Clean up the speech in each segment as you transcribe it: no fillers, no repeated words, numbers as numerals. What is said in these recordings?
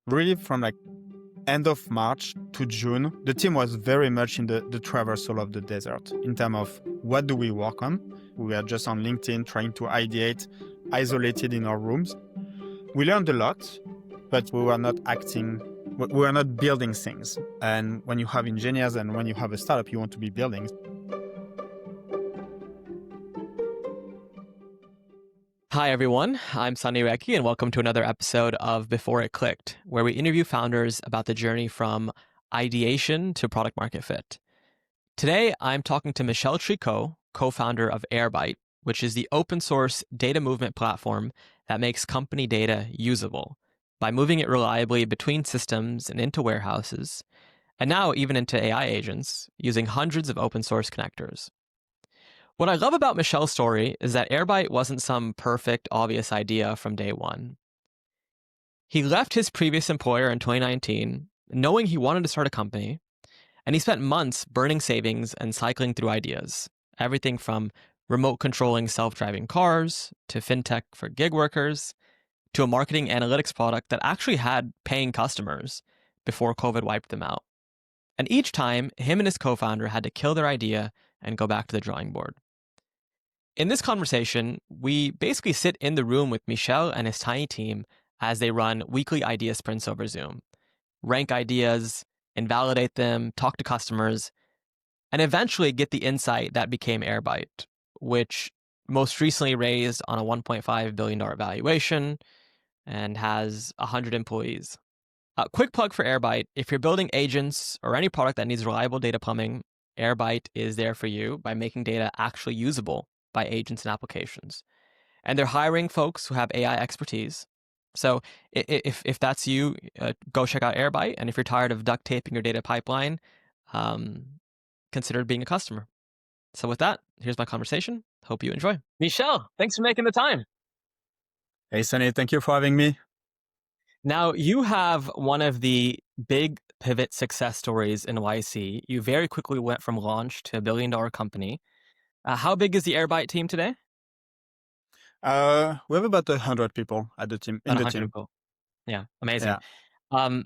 really from like end of March to June, the team was very much in the traversal of the desert in terms of what do we work on. We were just on LinkedIn trying to ideate, isolated in our rooms. We learned a lot, but we were not we were not building things. And when you have engineers and when you have a startup, you want to be building. Hi, everyone. I'm Sunny Reki, and welcome to another episode of Before It Clicked, where we interview founders about the journey from ideation to product market fit. Today, I'm talking to Michel Tricot, co-founder of Airbyte, which is the open source data movement platform that makes company data usable by moving it reliably between systems and into warehouses, and now even into AI agents using hundreds of open source connectors. What I love about Michel's story is that Airbyte wasn't some perfect, obvious idea from day one. He left his previous employer in 2019, knowing he wanted to start a company, and he spent months burning savings and cycling through ideas. Everything from remote controlling self-driving cars, to fintech for gig workers, to a marketing analytics product that actually had paying customers before COVID wiped them out. And each time, him and his co-founder had to kill their idea and go back to the drawing board. In this conversation, we basically sit in the room with Michel and his tiny team as they run weekly idea sprints over Zoom, rank ideas, invalidate them, talk to customers, and eventually get the insight that became Airbyte, which most recently raised on a $1.5 billion valuation and has 100 employees. A quick plug for Airbyte. If you're building agents or any product that needs reliable data plumbing, Airbyte is there for you by making data actually usable by agents and applications. And they're hiring folks who have AI expertise. So if that's you, go check out Airbyte. And if you're tired of duct taping your data pipeline, consider being a customer. So with that, here's my conversation. Hope you enjoy. Michel, thanks for making the time. Hey, Sunny, thank you for having me. Now, you have one of the big pivot success stories in YC. You very quickly went from launch to a $1 billion company. How big is the Airbyte team today? We have about 100 people at the team. About 100 people. Yeah, amazing. Yeah.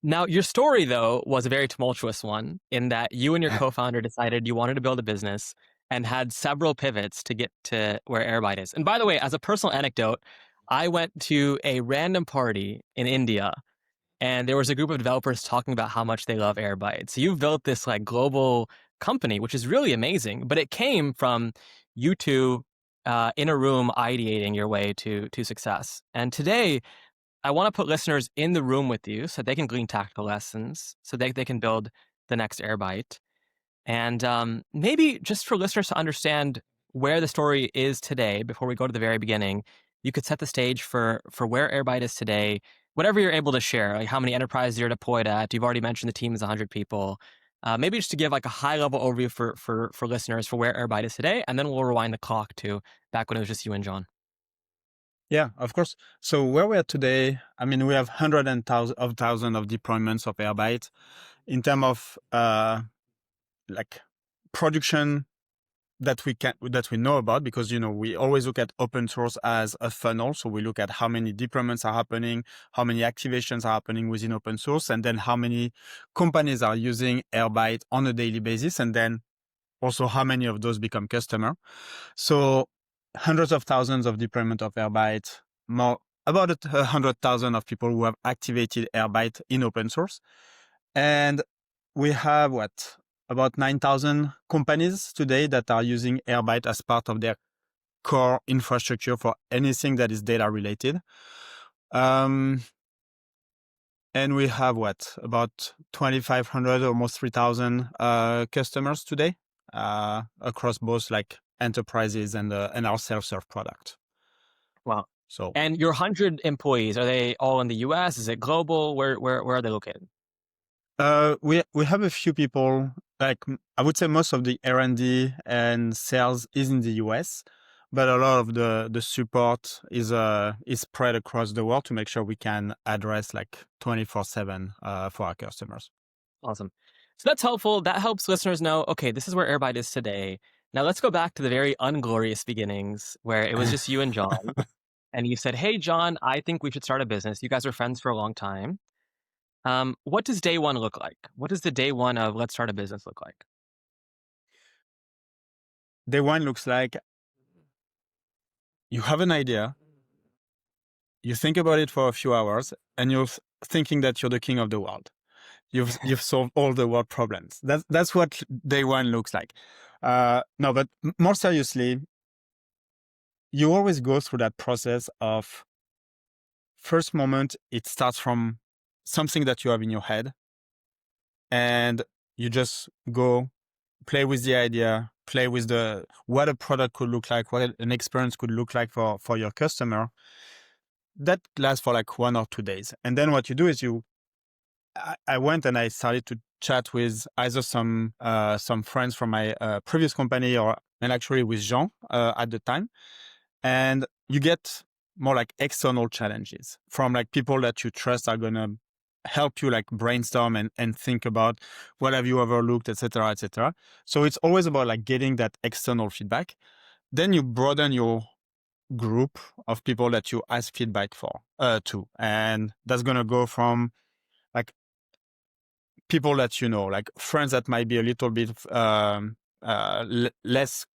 Now, your story, though, was a very tumultuous one in that you and your co-founder decided you wanted to build a business and had several pivots to get to where Airbyte is. And by the way, as a personal anecdote, I went to a random party in India and there was a group of developers talking about how much they love Airbyte. So you've built this like global company, which is really amazing, but it came from you two in a room ideating your way to success. And today, I want to put listeners in the room with you so they can glean tactical lessons, so they can build the next Airbyte. And maybe just for listeners to understand where the story is today, before we go to the very beginning, you could set the stage for where Airbyte is today, whatever you're able to share, like how many enterprises you're deployed at. You've already mentioned the team is 100 people. Maybe just to give like a high-level overview for listeners for where Airbyte is today, and then we'll rewind the clock to back when it was just you and John. Yeah, of course. So where we are today, I mean, we have hundreds of thousands of deployments of Airbyte. In terms of like production that we know about, because we always look at open source as a funnel. So we look at how many deployments are happening, how many activations are happening within open source, and then how many companies are using Airbyte on a daily basis, and then also how many of those become customer. So hundreds of thousands of deployment of Airbyte, about 100,000 of people who have activated Airbyte in open source, and we have about 9,000 companies today that are using Airbyte as part of their core infrastructure for anything that is data related. And we have about 2,500, almost 3,000 customers today across both like enterprises and our self-serve product. Wow. And your 100 employees, are they all in the US? Is it global? Where are they located? We have a few people, like I would say most of the R&D and sales is in the US, but a lot of the support is spread across the world to make sure we can address like 24/7 for our customers. Awesome. So that's helpful. That helps listeners know, okay, this is where Airbyte is today. Now let's go back to the very unglorious beginnings where it was just you and John. and you said, "Hey, John, I think we should start a business." You guys are friends for a long time. What does day one look like? What does the day one of let's start a business look like? Day one looks like you have an idea, you think about it for a few hours, and you're thinking that you're the king of the world. You've solved all the world problems. That's what day one looks like. No, but more seriously, you always go through that process of first moment. It starts from something that you have in your head, and you just go play with the idea, play with the what a product could look like, what an experience could look like for your customer. That lasts for like 1 or 2 days, and then what you do is I went and I started to chat with either some friends from my previous company, and actually with Jean at the time, and you get more like external challenges from like people that you trust are gonna help you like brainstorm and think about what have you overlooked, etc., etc. So it's always about like getting that external feedback. Then you broaden your group of people that you ask feedback to, and that's gonna go from like people that you know, like friends that might be a little bit less,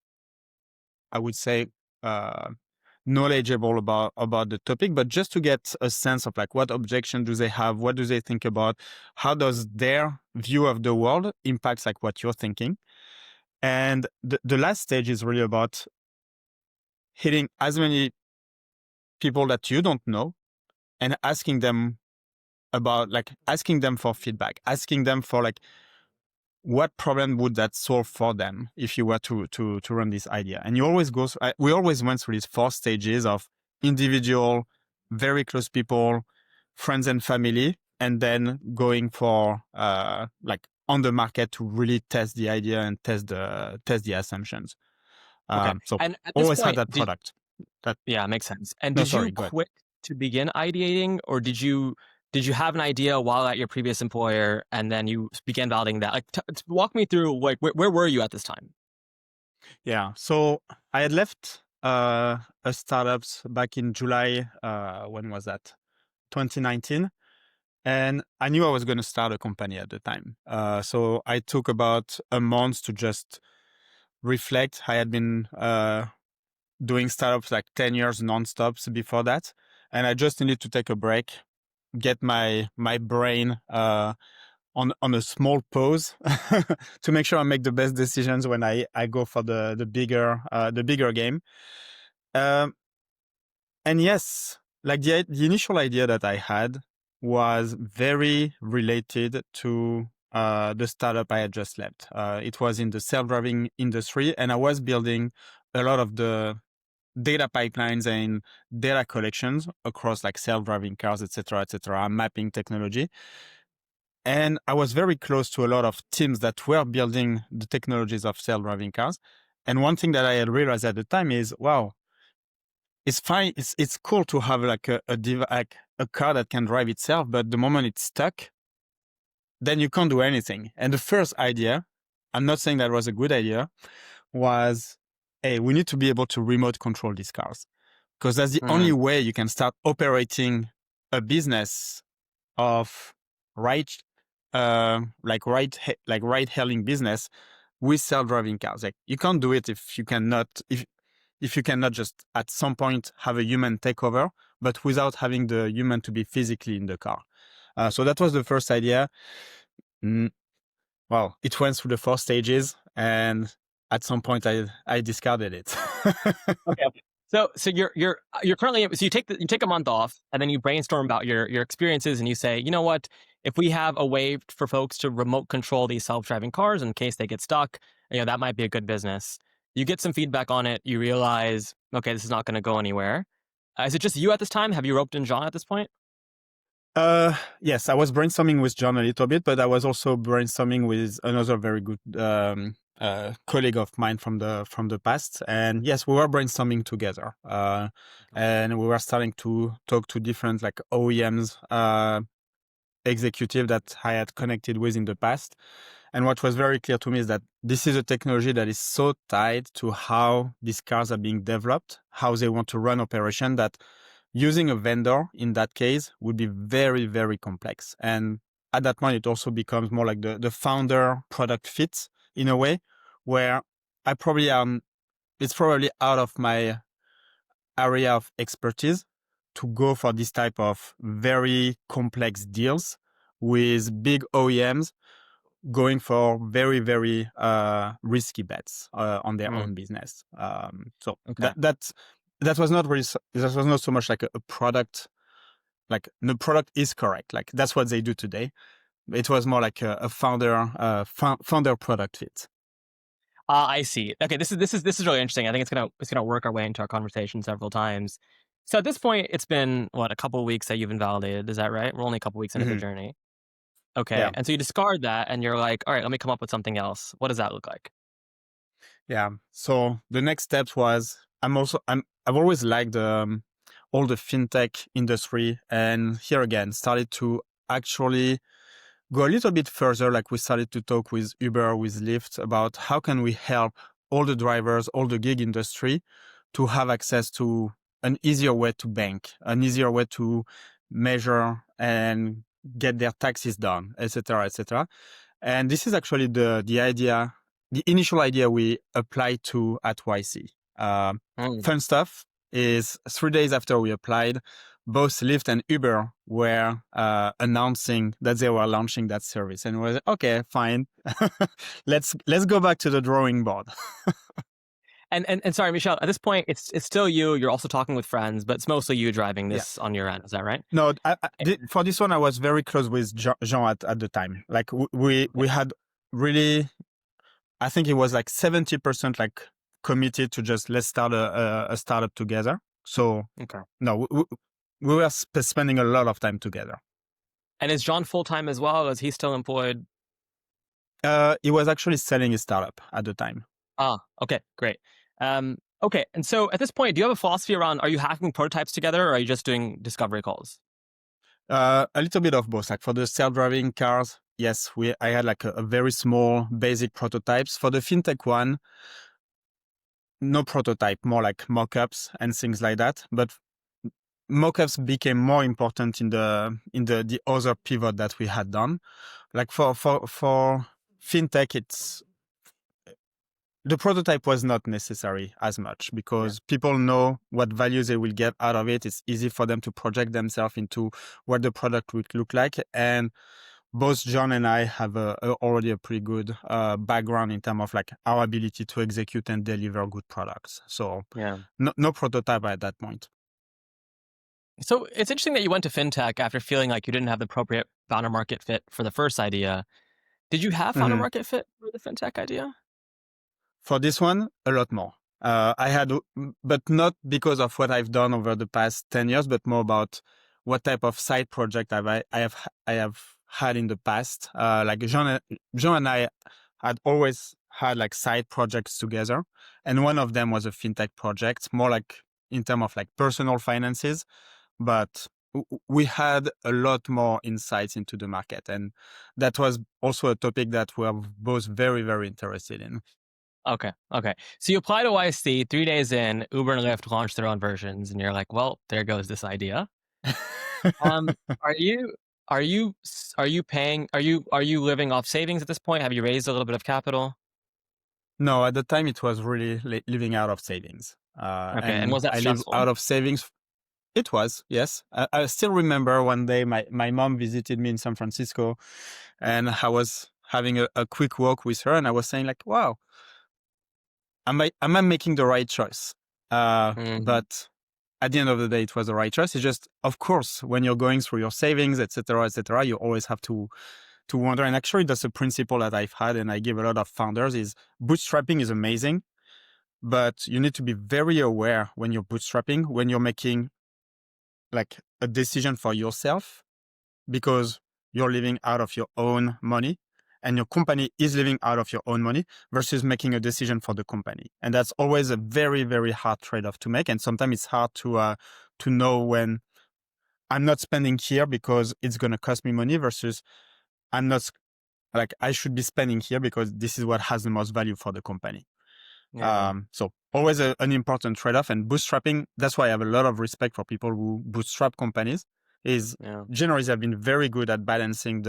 I would say, uh, knowledgeable about the topic, but just to get a sense of like what objection do they have, what do they think about, how does their view of the world impacts like what you're thinking. And the last stage is really about hitting as many people that you don't know and asking them for feedback, asking them for like what problem would that solve for them if you were to run this idea. And you always we always went through these 4 stages of individual, very close people, friends and family, and then going for like on the market to really test the idea and test the assumptions. Okay. So And at this always had point, that product. yeah, makes sense. And No, did you sorry, go ahead. quit to begin ideating, or did you have an idea while at your previous employer and then you began validating that? Like, walk me through like where were you at this time? Yeah. So I had left a startup back in July. When was that? 2019. And I knew I was going to start a company at the time. So I took about a month to just reflect. I had been doing startups like 10 years nonstop before that. And I just needed to take a break, get my brain on a small pause to make sure I make the best decisions when I go for the bigger game. Um, and yes, like the initial idea that I had was very related to the startup I had just left. It was in the self-driving industry, and I was building a lot of the data pipelines and data collections across like self-driving cars, etc., mapping technology. And I was very close to a lot of teams that were building the technologies of self-driving cars. And one thing that I had realized at the time is, wow, it's fine. It's cool to have like like a car that can drive itself, but the moment it's stuck, then you can't do anything. And the first idea, I'm not saying that was a good idea, was, hey, we need to be able to remote control these cars, because that's the only Mm, way you can start operating a business of ride, like ride hailing business with self-driving cars. Like you can't do it if you cannot just at some point have a human take over, but without having the human to be physically in the car. So that was the first idea. Mm, well, it went through the 4 stages, and at some point I discarded it. okay. So you're currently so you take a month off and then you brainstorm about your experiences and you say, you know what, if we have a way for folks to remote control these self-driving cars in case they get stuck, that might be a good business. You get some feedback on it, you realize, okay, this is not going to go anywhere. Is it just you at this time? Have you roped in John at this point? Yes, I was brainstorming with John a little bit, but I was also brainstorming with another very good colleague of mine from the past. And yes, we were brainstorming together. And we were starting to talk to different like OEMs executive that I had connected with in the past. And what was very clear to me is that this is a technology that is so tied to how these cars are being developed, how they want to run operation, that using a vendor in that case would be very, very complex. And at that point, it also becomes more like the founder product fit in a way where I probably it's probably out of my area of expertise to go for this type of very complex deals with big OEMs going for very, very risky bets on their Mm, own business. So okay. that was not really that was not so much like a product. Like the product is correct. Like that's what they do today. It was more like a founder founder product fit. I see. Okay, this is really interesting. I think it's gonna work our way into our conversation several times. So at this point, it's been what, a couple of weeks that you've invalidated. Is that right? We're only a couple weeks into the Hmm. journey. Okay, Yeah, and so you discard that, and you're like, all right, let me come up with something else. What does that look like? yeah. So the next steps was I've always liked all the fintech industry, and here again started to actually go a little bit further. Like we started to talk with Uber, with Lyft about how can we help all the drivers, all the gig industry to have access to an easier way to bank, an easier way to measure and get their taxes done, etc., etc. And this is actually the idea, the initial idea we applied to at YC. Mm. Fun stuff is 3 days after we applied, both Lyft and Uber were announcing that they were launching that service, and we were like, okay, fine, let's go back to the drawing board. And sorry, Michel. At this point, it's still you. You're also talking with friends, but it's mostly you driving Yeah. this on your end. Is that right? No, Eh, for this one, I was very close with Jean at the time. Like we had really, I think it was like 70% like committed to just let's start a startup together. So Okay. no, we were spending a lot of time together. And is John full time as well? Is he still employed? He was actually selling his startup at the time. Ah, okay, great. Okay, and so at this point, do you have a philosophy around, are you hacking prototypes together, or are you just doing discovery calls? A little bit of both. Like for the self-driving cars, yes, I had like a very small basic prototypes. For the fintech one, no prototype, more like mock-ups and things like that. But mock-ups became more important in the other pivot that we had done. Like for fintech, it's the prototype was not necessary as much Yeah. because people know what value they will get out of it. It's easy for them to project themselves into what the product would look like. And both John and I have already a pretty good background in terms of like our ability to execute and deliver good products. So Yeah. no prototype at that point. So it's interesting that you went to fintech after feeling like you didn't have the appropriate founder market fit for the first idea. Did you have founder Mhm. market fit for the fintech idea? For this one, a lot more. I had, but not because of what I've done over the past 10 years, but more about what type of side project I have had in the past. Like Jean and I had always had like side projects together. And one of them was a fintech project, more like in terms of like personal finances, but we had a lot more insights into the market. And that was also a topic that we are both very, very interested in. Okay. Okay. So you apply to YC 3 days in, Uber and Lyft launch their own versions, and you're like, well, there goes this idea. Um, are you are you paying are you living off savings at this point? Have you raised a little bit of capital? No, at the time it was really living out of savings. Okay. And And was that I live stressful? out of savings. It was, yes. I still remember one day my mom visited me in San Francisco and I was having a quick walk with her and I was saying like, wow, am I making the right choice? Mm, But at the end of the day, it was the right choice. It's just, of course, when you're going through your savings, et cetera, you always have to wonder. And actually, that's a principle that I've had, and I give a lot of founders: is bootstrapping is amazing, but you need to be very aware when you're bootstrapping, when you're making like a decision for yourself, because you're living out of your own money and your company is living out of your own money versus making a decision for the company. And that's always a very, very hard trade-off to make. And sometimes it's hard to know when I'm not spending here because it's going to cost me money versus I'm not like I should be spending here because this is what has the most value for the company. yeah. So always an important trade-off. And bootstrapping, that's why I have a lot of respect for people who bootstrap companies, is Yeah. generally they've been very good at balancing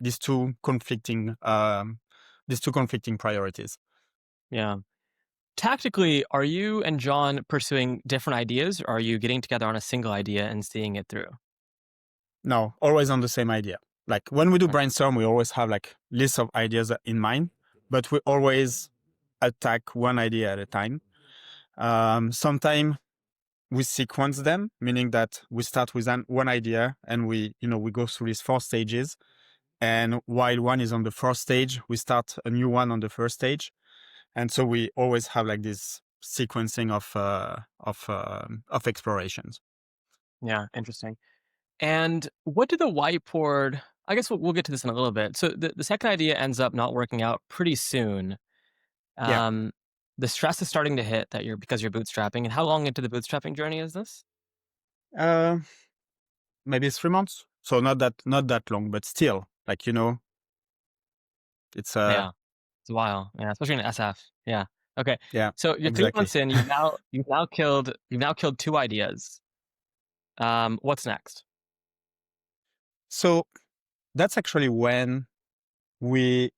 these two conflicting priorities. Yeah. Tactically, are you and John pursuing different ideas, or are you getting together on a single idea and seeing it through? No, always on the same idea. Like when we do Okay. brainstorm, we always have like lists of ideas in mind, but we always attack one idea at a time. Sometimes we sequence them, meaning that we start with one idea and we go through these 4 stages. And while one is on the first stage, we start a new one on the first stage. And so we always have like this sequencing of explorations. Yeah, interesting. And what did the whiteboard? I guess we'll get to this in a little bit. So the second idea ends up not working out pretty soon. Yeah. Um, the stress is starting to hit that because you're bootstrapping. And how long into the bootstrapping journey is this? Uh, Maybe 3 months. So not that long, but still, like, it's Yeah, it's a while. Yeah, especially in SF. Yeah. Okay. yeah, So you're three exactly. months in. You've now killed 2 ideas. What's next? So that's actually when we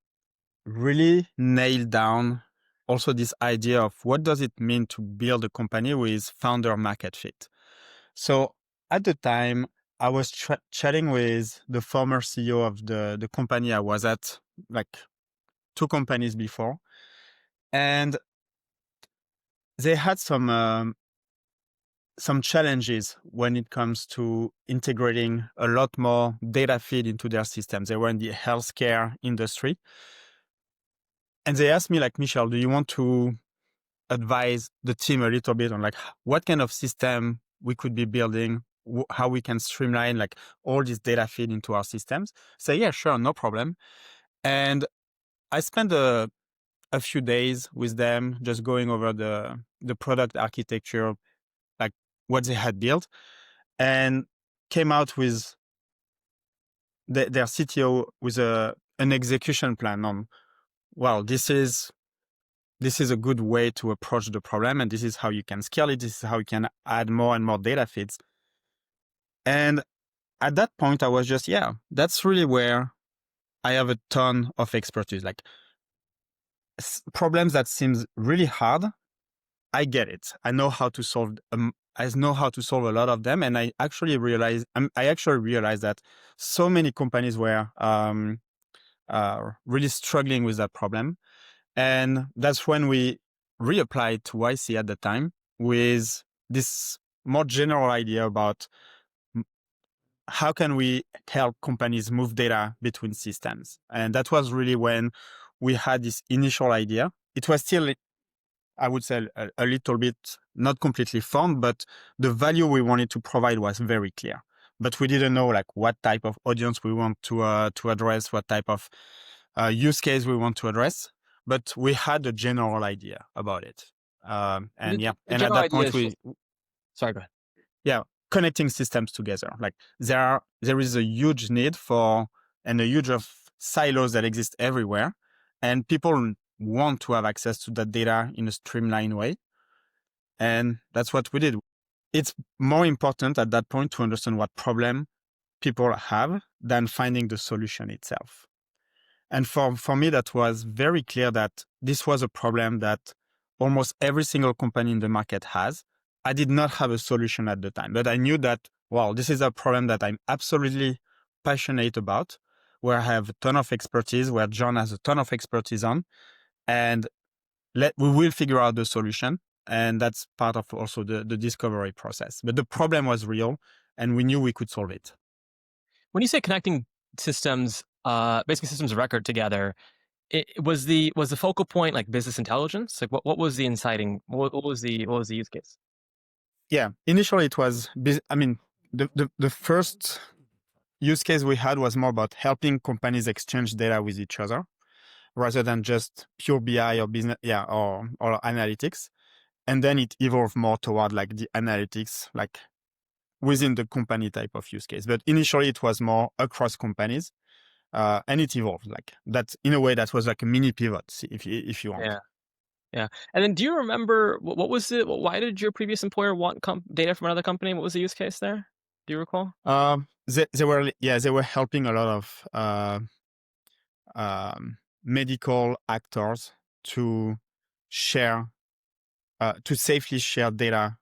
really nailed down also this idea of what does it mean to build a company with founder market fit. So at the time, I was chatting with the former CEO of the company I was at, like 2 companies before, and they had some challenges when it comes to integrating a lot more data feed into their systems. They were in the healthcare industry. And they asked me, like, Michel, do you want to advise the team a little bit on like what kind of system we could be building, how we can streamline like all this data feed into our systems? Say, yeah, sure, no problem. And I spent a few days with them just going over the product architecture, like what they had built, and came out with their CTO with an execution plan on, well, this is a good way to approach the problem, and this is how you can scale it. This is how you can add more and more data feeds. And at that point, I was just, yeah, that's really where I have a ton of expertise. Like problems that seems really hard, I get it. I know how to solve. I know how to solve a lot of them, and I actually realized that so many companies were really struggling with that problem. And that's when we reapplied to YC at the time with this more general idea about how can we help companies move data between systems. And that was really when we had this initial idea. It was still, I would say, a little bit not completely formed, but the value we wanted to provide was very clear. But we didn't know like what type of audience we want to address, what type of use case we want to address. But we had a general idea about it. And yeah, The and at general that idea point is just. Sorry, go ahead. yeah, connecting systems together. Like there is a huge need for and a huge of silos that exist everywhere, and people want to have access to that data in a streamlined way. And that's what we did. It's more important at that point to understand what problem people have than finding the solution itself. And for me, that was very clear that this was a problem that almost every single company in the market has. I did not have a solution at the time, but I knew that, well, this is a problem that I'm absolutely passionate about, where I have a ton of expertise, where John has a ton of expertise on, and we will figure out the solution. And that's part of also the discovery process. But the problem was real, and we knew we could solve it. When you say connecting systems, basically systems of record together, was the focal point like business intelligence? Like what was the inciting? What was the use case? Yeah, initially it was, the first use case we had was more about helping companies exchange data with each other rather than just pure BI or business, or analytics. And then it evolved more toward like the analytics, like within the company type of use case. But initially it was more across companies, and it evolved like that. In a way, that was like a mini pivot, if you want. Yeah. Yeah. And then do you remember what was it? Why did your previous employer want data from another company? What was the use case there? Do you recall? They were helping a lot of medical actors to share to safely share data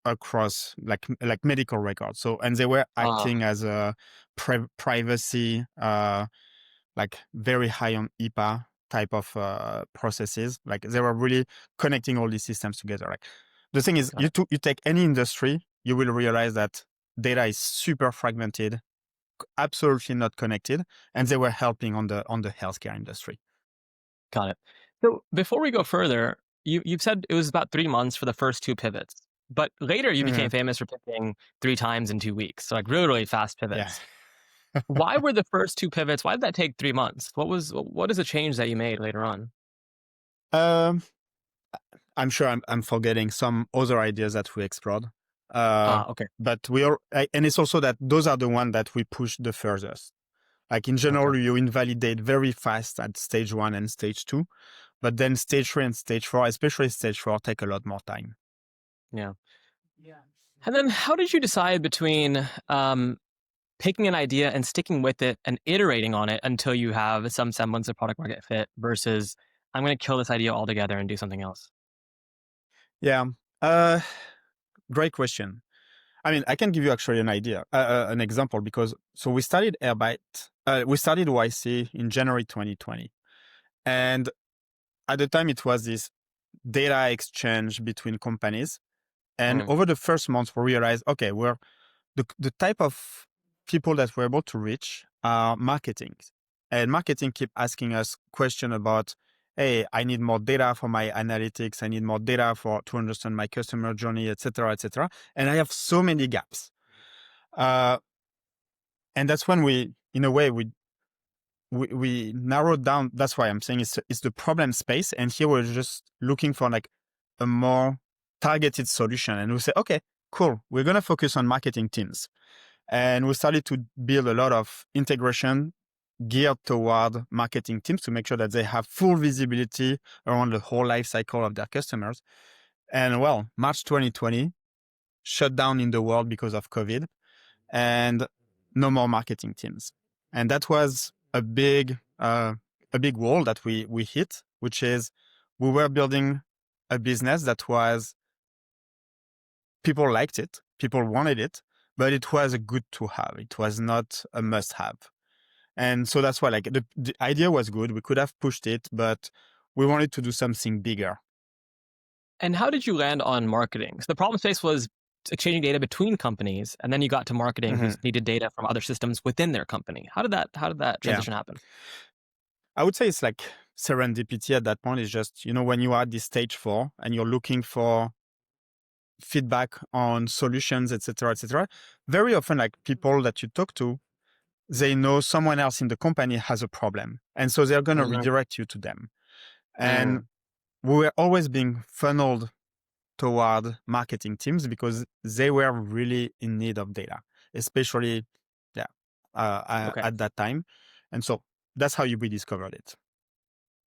across like medical records. So and they were Ah, acting as a privacy like very high on HIPAA type of processes. Like they were really connecting all these systems together. Like the thing is, got it. you take any industry, you will realize that data is super fragmented, absolutely not connected, and they were helping on the healthcare industry. Got it. So before we go further, you've said it was about 3 months for the first two pivots, but later you became Mhm. famous for pivoting 3 times in 2 weeks. So like really fast Yeah. pivots. Why were the first two pivots? Why did that take 3 months? What is the change that you made later on? um, I'm sure I'm forgetting some other ideas that we explored. Uh, Ah, okay. but and it's also that those are the ones that we push the furthest. Like in Okay. general, you invalidate very fast at stage 1 and stage 2, but then stage 3 and stage 4, especially stage 4, take a lot more time. Yeah. And then how did you decide between picking an idea and sticking with it and iterating on it until you have some semblance of product market fit versus I'm going to kill this idea altogether and do something else? Yeah. Uh, Great question. I mean, I can give you actually an example because so we started Airbyte, we started YC in January 2020. And at the time, it was this data exchange between companies. And Mm, over the first month, we realized, okay, the type of people that we're able to reach are marketing. And marketing keep asking us questions about, hey, I need more data for my analytics. I need more data to understand my customer journey, et cetera, et cetera. And I have so many gaps. Uh, and that's when in a way, we narrowed down. That's why I'm saying it's the problem space. And here we're just looking for like a more targeted solution. And we say, okay, cool. We're going to focus on marketing teams. And we started to build a lot of integration geared toward marketing teams to make sure that they have full visibility around the whole life cycle of their customers. And well, March 2020 shut down in the world because of COVID and no more marketing teams. And that was a big wall that we hit, which is we were building a business that was people liked it, people wanted it, but it was a good to have. It was not a must have. And so that's why like the idea was good. We could have pushed it, but we wanted to do something bigger. And how did you land on marketing? So the problem space was exchanging data between companies, and then you got to marketing, who Hmm. needed data from other systems within their company. How did that Yeah. transition happen? I would say it's like serendipity at that point. Is just, when you are at this stage 4 and you're looking for feedback on solutions, etc., etc. Very often, like people that you talk to, they know someone else in the company has a problem. And so they're going to Hmm. redirect you to them. And Mm, we were always being funneled toward marketing teams because they were really in need of data, especially yeah, okay. at that time. And so that's how we discovered it.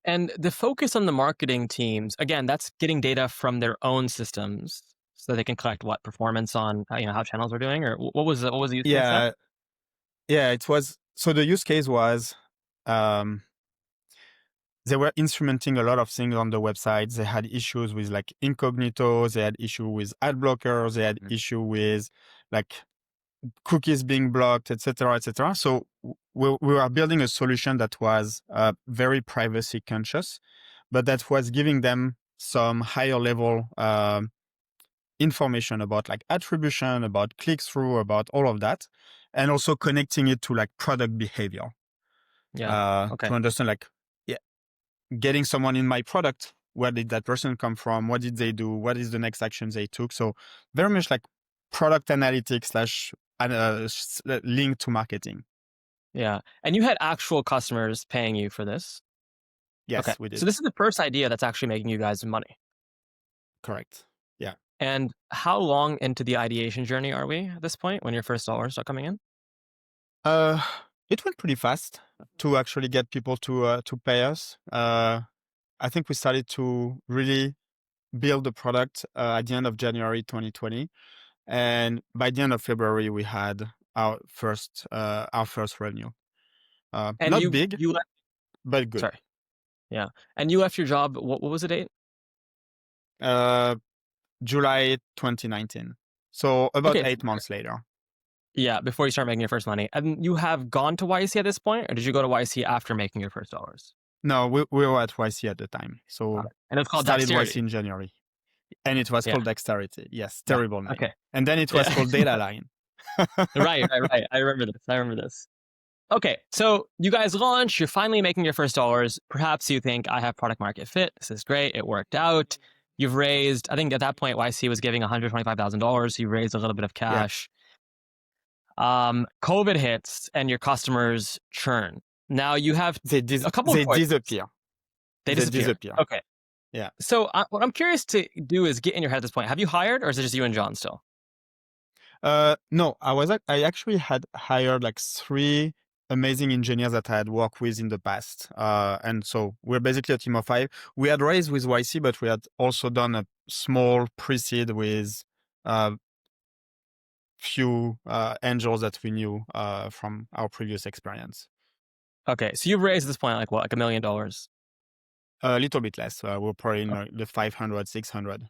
And the focus on the marketing teams, again, that's getting data from their own systems so they can collect what performance on how channels are doing, or what was the use case there? Yeah, yeah, it was. So the use case was um, they were instrumenting a lot of things on the website. They had issues with like incognito. They had issue with ad blockers. They had Mm. issue with like cookies being blocked, etc., etc. So we were building a solution that was very privacy conscious, but that was giving them some higher level information about like attribution, about click through, about all of that, and also connecting it to like product behavior Yeah. to Okay. understand like yeah, getting someone in my product. Where did that person come from? What did they do? What is the next action they took? So very much like product analytics slash link to marketing. Yeah. And you had actual customers paying you for this. Okay. Yes, we So did. this is the first idea that's actually making you guys money. Correct. Yeah. And how long into the ideation journey are we at this point when your first dollars start coming in? Uh, it went pretty fast to actually get people to pay us. I think we started to really build the product at the end of January 2020. And by the end of February, we had our first revenue. And Not you big, you left. but good. Sorry. Yeah. And you left your job. What was the date? Uh, July 2019. So about Okay. 8 months later. Yeah, before you start making your first money. And you have gone to YC at this point, or did you go to YC after making your first dollars? No, we were at YC at the time. Got So it. And it's called started YC Dexterity. in January. And it was Yeah. called Dexterity. Yes, Yeah. terrible name. Okay. And then it was Yeah. called DataLine. Right. I remember this. Okay, so you guys launch, you're finally making your first dollars. Perhaps you think, I have product market fit. This is great. It worked out. You've raised, I think at that point, YC was giving $125,000. You raised a little bit of Yeah, cash. COVID hits and your customers churn. Now you have a couple of they choices. disappear. They They disappear. disappear. Okay. Yeah. So what I'm curious to do is get in your head at this point. Have you hired, or is it just you and John still? No, I actually had hired like 3 amazing engineers that I had worked with in the past. And so we're basically a team of 5. We had raised with YC, but we had also done a small pre-seed with few angels that we knew from our previous experience. Okay, so you've raised at this point like what, like $1 million? A little bit less. We're probably in like the 500, 600.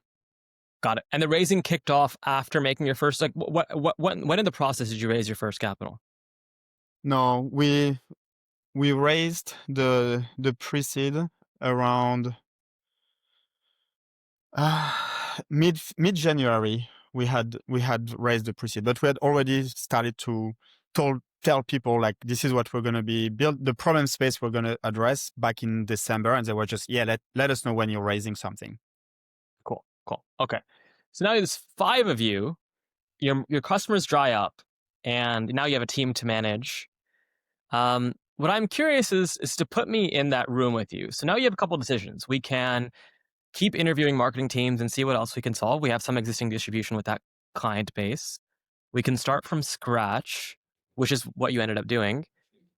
Got it. And the raising kicked off after making your first, like, when in the process did you raise your first capital? No, we raised the pre-seed around mid January. We had raised the pre-seed, but we had already started to tell people like this is what we're going to be build the problem space we're going to address back in December, and they were just let us know when you're raising something. Cool. Okay. So now there's 5 of you. Your customers dry up, and now you have a team to manage. What I'm curious is to put me in that room with you. So now you have a couple of decisions. We can keep interviewing marketing teams and see what else we can solve. We have some existing distribution with that client base. We can start from scratch, which is what you ended up doing.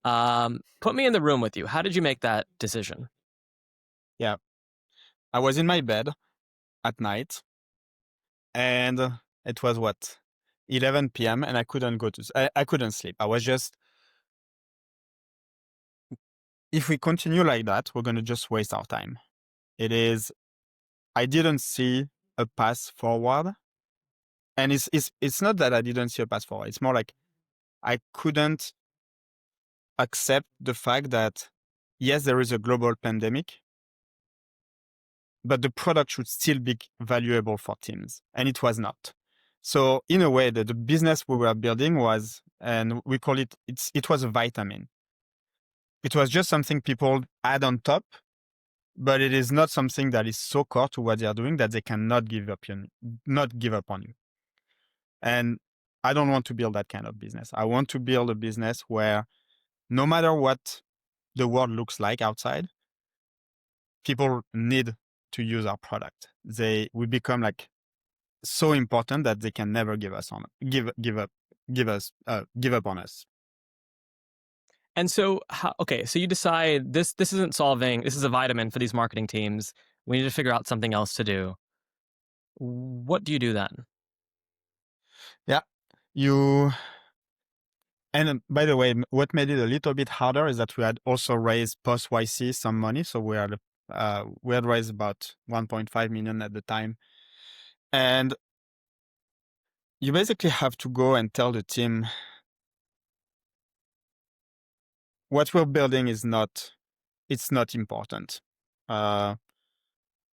Put me in the room with you. How did you make that decision? Yeah, I was in my bed at night, and it was 11 p.m. and I couldn't I couldn't sleep. I was just, if we continue like that, we're going to just waste our time. I didn't see a path forward. And it's not that I didn't see a path forward. It's more like I couldn't accept the fact that, yes, there is a global pandemic, but the product should still be valuable for teams. And it was not. So in a way, the business we were building was, and we call it was a vitamin. It was just something people add on top, but it is not something that is so core to what they are doing that they cannot give up on you. And I don't want to build that kind of business. I want to build a business where no matter what the world looks like outside, people need to use our product. We become like so important that they can never give up on us. And so, so you decide this isn't solving. This is a vitamin for these marketing teams. We need to figure out something else to do. What do you do then? Yeah, and by the way, what made it a little bit harder is that we had also raised post YC some money. So we had raised about 1.5 million at the time. And you basically have to go and tell the team what we're building it's not important.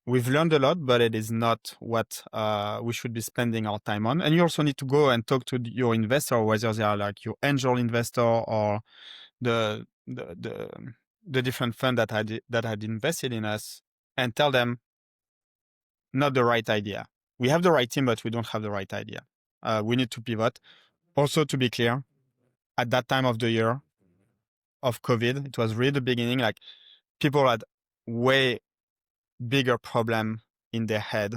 We've learned a lot, but it is not what we should be spending our time on. And you also need to go and talk to your investor, whether they are like your angel investor or the different fund that had invested in us, and tell them not the right idea. We have the right team, but we don't have the right idea. We need to pivot. Also, to be clear, at that time of the year of COVID, it was really the beginning. Like people had way bigger problem in their head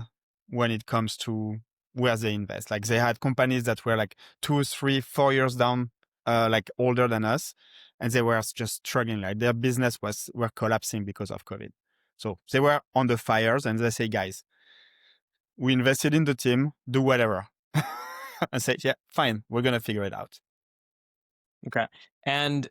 when it comes to where they invest. Like they had companies that were like 2, 3, 4 years down, like older than us, and they were just struggling. Like their business were collapsing because of COVID. So they were on the fires and they say, guys, we invested in the team, do whatever. I say, yeah, fine, we're going to figure it out. Okay. And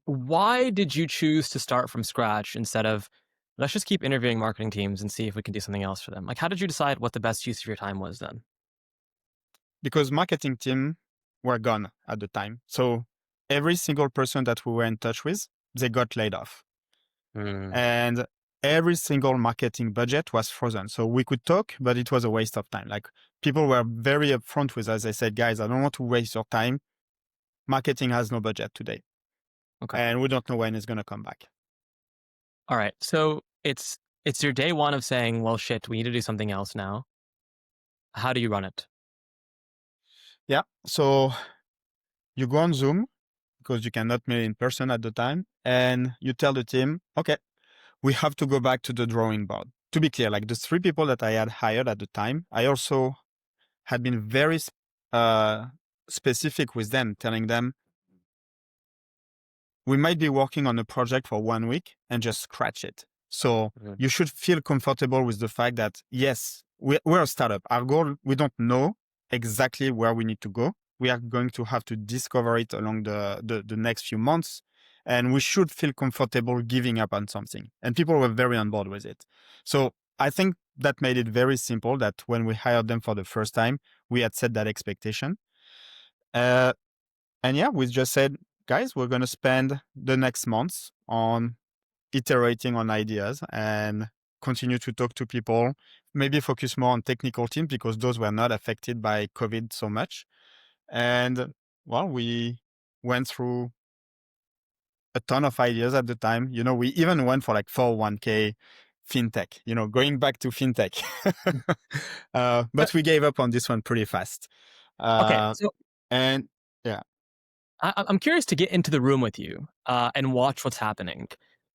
why did you choose to start from scratch instead of let's just keep interviewing marketing teams and see if we can do something else for them? Like, how did you decide what the best use of your time was then? Because marketing team were gone at the time. So every single person that we were in touch with, they got laid off. And every single marketing budget was frozen. So we could talk, but it was a waste of time. Like people were very upfront with us. They said, guys, I don't want to waste your time. Marketing has no budget today. Okay. And we don't know when it's going to come back. All right. So it's your day one of saying, well, shit, we need to do something else now. How do you run it? Yeah. So you go on Zoom because you cannot meet in person at the time. And you tell the team, okay, we have to go back to the drawing board. To be clear, like the 3 people that I had hired at the time, I also had been very specific with them, telling them, we might be working on a project for 1 week and just scratch it. So you should feel comfortable with the fact that, yes, we're a startup. Our goal, we don't know exactly where we need to go. We are going to have to discover it along the next few months. And we should feel comfortable giving up on something. And people were very on board with it. So I think that made it very simple that when we hired them for the first time, we had set that expectation. And yeah, we just said, guys, we're going to spend the next months on iterating on ideas and continue to talk to people, maybe focus more on technical teams because those were not affected by COVID so much. And well, we went through a ton of ideas at the time. You know, we even went for like 401k fintech, you know, going back to fintech. But we gave up on this one pretty fast. Okay. So And yeah. I'm curious to get into the room with you and watch what's happening.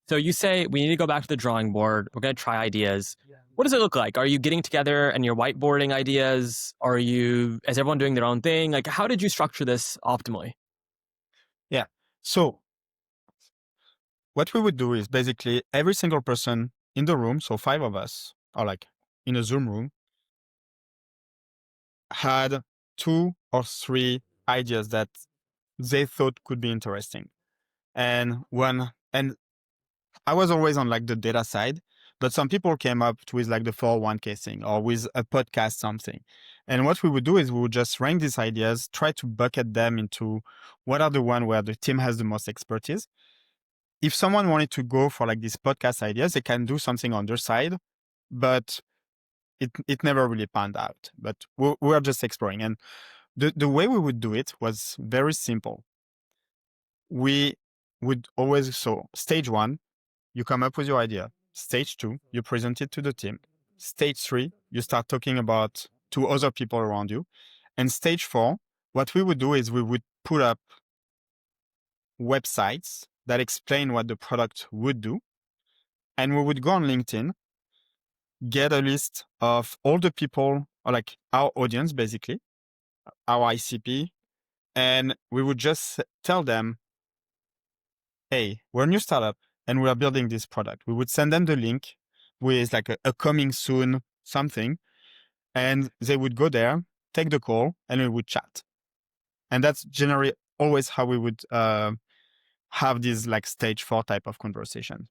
So you say we need to go back to the drawing board. We're going to try ideas. What does it look like? Are you getting together and you're whiteboarding ideas? Is everyone doing their own thing? Like, how did you structure this optimally? Yeah. So what we would do is basically every single person in the room, so 5 of us, or like in a Zoom room, had 2 or 3 ideas that they thought could be interesting. And I was always on like the data side, but some people came up with like the 401k thing or with a podcast something. And what we would do is we would just rank these ideas, try to bucket them into what are the one where the team has the most expertise. If someone wanted to go for like these podcast ideas, they can do something on their side, but it never really panned out. But we're just exploring. And the way we would do it was very simple. We would always, so stage 1, you come up with your idea. Stage 2, you present it to the team. Stage 3, you start talking about to other people around you. And stage 4, what we would do is we would put up websites that explain what the product would do. And we would go on LinkedIn, get a list of all the people, or like our audience, basically, our ICP, and we would just tell them, hey, we're a new startup and we are building this product. We would send them the link with like a coming soon something, and they would go there, take the call, and we would chat. And that's generally always how we would have these like stage 4 type of conversation.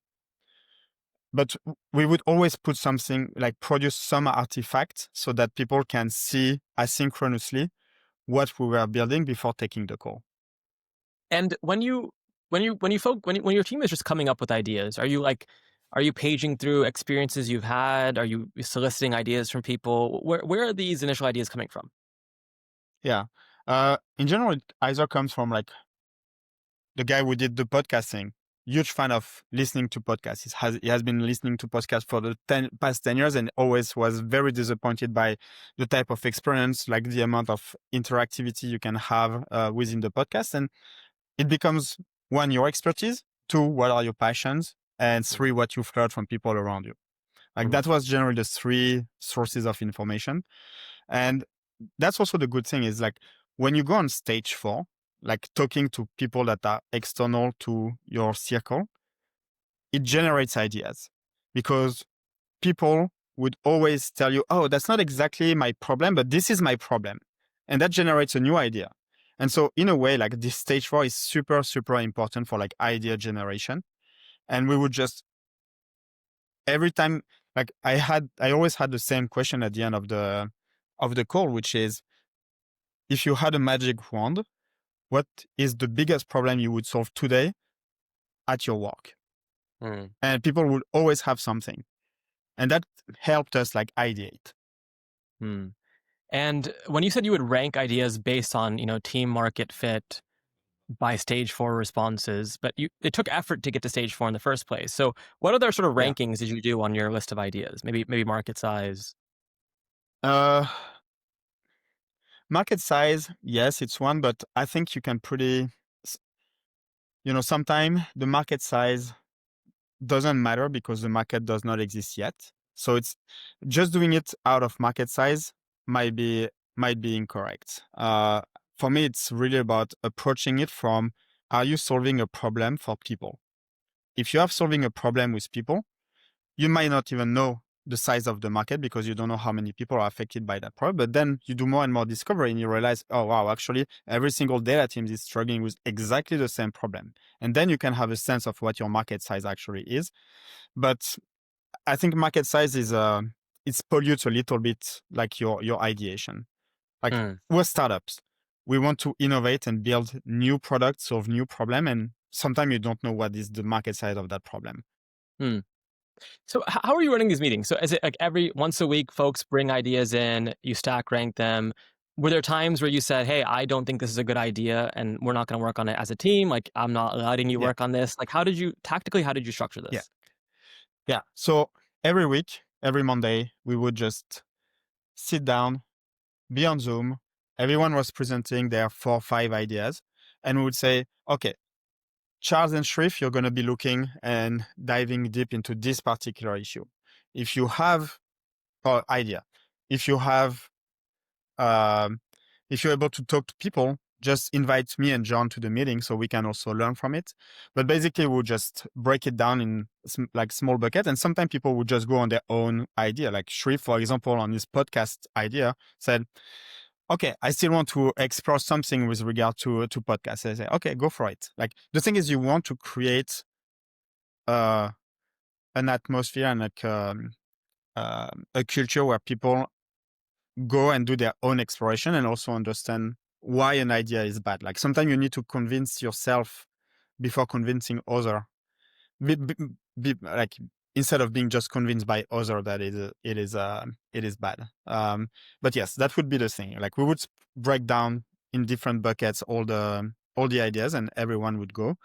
But we would always put something like produce some artifact so that people can see asynchronously what we were building before taking the call. And when your team is just coming up with ideas, are you paging through experiences you've had? Are you soliciting ideas from people? Where are these initial ideas coming from? Yeah. In general, it either comes from like the guy who did the podcasting, huge fan of listening to podcasts. He has been listening to podcasts for the past 10 years and always was very disappointed by the type of experience, like the amount of interactivity you can have within the podcast. And it becomes 1, your expertise, 2, what are your passions, and 3, what you've heard from people around you. Like that was generally the 3 sources of information. And that's also the good thing is like when you go on stage 4, like talking to people that are external to your circle, it generates ideas because people would always tell you, oh, that's not exactly my problem, but this is my problem. And that generates a new idea. And so in a way, like this stage 4 is super, super important for like idea generation. And we would just, every time, like I always had the same question at the end of the call, which is, if you had a magic wand, what is the biggest problem you would solve today at your work? Mm. And people would always have something. And that helped us like ideate. Hmm. And when you said you would rank ideas based on, team market fit by stage 4 responses, but it took effort to get to stage 4 in the first place. So what other sort of Yeah. rankings did you do on your list of ideas? Maybe market size. Uh, Market size, yes, it's one, but I think you can sometimes the market size doesn't matter because the market does not exist yet. So it's just doing it out of market size might be incorrect. For me, it's really about approaching it from, are you solving a problem for people? If you are solving a problem with people, you might not even know the size of the market because you don't know how many people are affected by that problem. But then you do more and more discovery and you realize, oh, wow, actually, every single data team is struggling with exactly the same problem. And then you can have a sense of what your market size actually is. But I think market size is, it pollutes a little bit like your ideation. Like Mm. we're startups. We want to innovate and build new products, solve new problem. And sometimes you don't know what is the market size of that problem. Hmm. So how are you running these meetings? So is it like every once a week, folks bring ideas in, you stack rank them? Were there times where you said, "Hey, I don't think this is a good idea, and we're not going to work on it as a team. Like, I'm not letting you Yeah. work on this." Like, how did you structure Yeah. this? Yeah. So every week, every Monday, we would just sit down, be on Zoom. Everyone was presenting their 4 or 5 ideas. And we would say, okay, Charles and Shrif, you're going to be looking and diving deep into this particular issue. If you have an idea, if you have um, if you're able to talk to people, just invite me and John to the meeting so we can also learn from it. But basically, we'll just break it down in like small buckets. And sometimes people would just go on their own idea. Like Shrif, for example, on his podcast idea, said, okay, I still want to explore something with regard to podcasts. I say, okay, go for it. Like the thing is, you want to create uh, an atmosphere and like a culture where people go and do their own exploration and also understand why an idea is bad. Like sometimes you need to convince yourself before convincing other. Like instead of being just convinced by other that it is bad. But yes, that would be the thing. Like we would break down in different buckets all the ideas, and everyone would go.